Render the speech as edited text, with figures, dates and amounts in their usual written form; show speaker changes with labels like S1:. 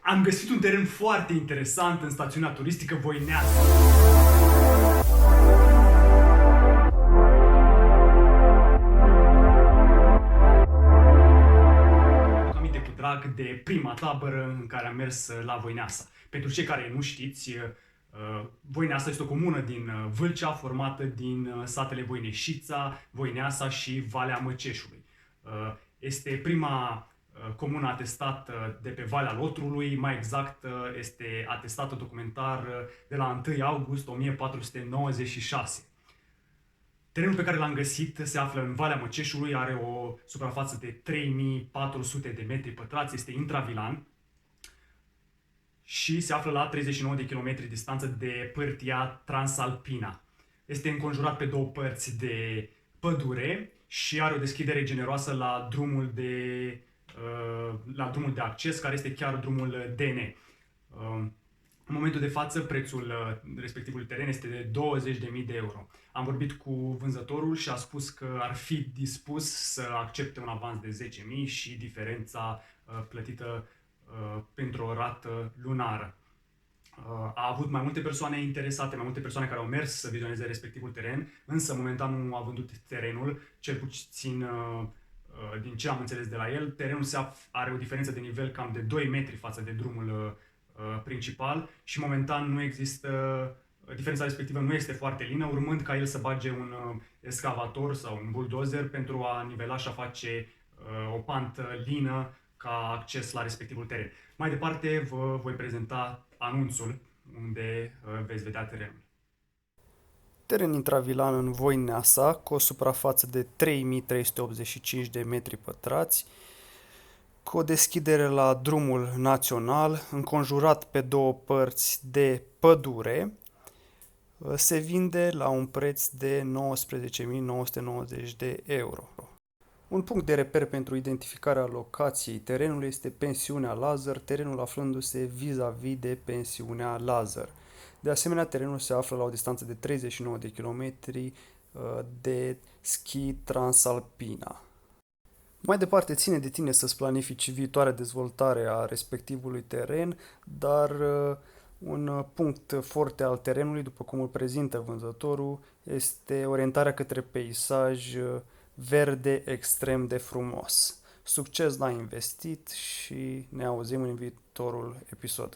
S1: Am găsit un teren foarte interesant în stațiunea turistică Voineasa. Am aminte cu drag de prima tabără în care am mers la Voineasa. Pentru cei care nu știți, Voineasa este o comună din Vâlcea formată din satele Voineșița, Voineasa și Valea Măceșului. Este prima comună atestată de pe Valea Lotrului, mai exact este atestată documentar de la 1 august 1496. Terenul pe care l-am găsit se află în Valea Măceșului, are o suprafață de 3400 de metri pătrați, este intravilan și se află la 39 de kilometri distanță de pârtia Transalpina. Este înconjurat pe două părți de pădure și are o deschidere generoasă la drumul de acces, care este chiar drumul DN. În momentul de față, prețul respectivului teren este de 20.000 de euro. Am vorbit cu vânzătorul și a spus că ar fi dispus să accepte un avans de 10.000 și diferența plătită pentru o rată lunară. A avut mai multe persoane interesate, mai multe persoane care au mers să vizioneze respectivul teren, însă momentan nu a vândut terenul, cel puțin din ce am înțeles de la el. Terenul are o diferență de nivel cam de 2 metri față de drumul principal și momentan nu există, diferența respectivă nu este foarte lină, urmând ca el să bage un excavator sau un buldozer pentru a nivela și a face o pantă lină ca acces la respectivul teren. Mai departe vă voi prezenta anunțul unde veți vedea terenul.
S2: Teren intravilan în Voineasa, cu o suprafață de 3385 de metri pătrați, cu o deschidere la drumul național, înconjurat pe două părți de pădure, se vinde la un preț de 19.990 de euro. Un punct de reper pentru identificarea locației terenului este pensiunea Lazar, terenul aflându-se vis-a-vis de pensiunea Lazar. De asemenea, terenul se află la o distanță de 39 de kilometri de schi Transalpina. Mai departe, ține de tine să-ți planifici viitoarea dezvoltare a respectivului teren, dar un punct foarte al terenului, după cum îl prezintă vânzătorul, este orientarea către peisaj verde extrem de frumos. Succes la investit și ne auzim în viitorul episod.